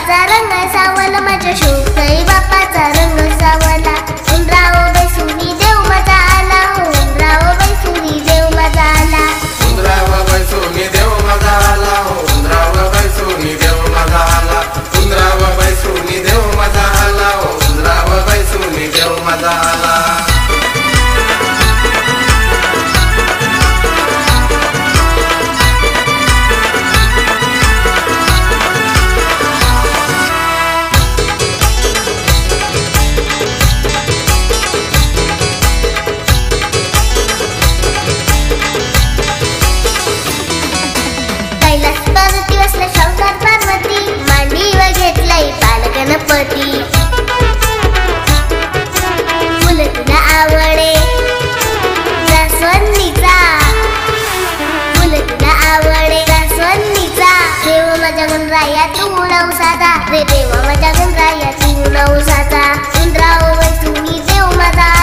बाप्पाचा रंग सावला, माझ्या शोकताई बाप्पाचा रंग सावला. उंदराव बैसुनी देव माझा आला, उंदराव बैसुनी देव माझा आला. उंदराव बैसुनी देव माझा आला, उंदराव बैसुनी देव माझा आला. उंदराव बैसुनी देव माझा आला, उंदराव बैसुनी देव माझा आला. शंकर पार्वती मांडीवर घेतलाय बालगणपती. फुल तुला आवडे जास्वंदीचा, फुल तुला आवडे जास्वंदीचा. देव माझ्या गणराया तू नवसाचा, रे देव माझ्या गणराया तू नवसाचा. उंदराव बैसुनी देव माझा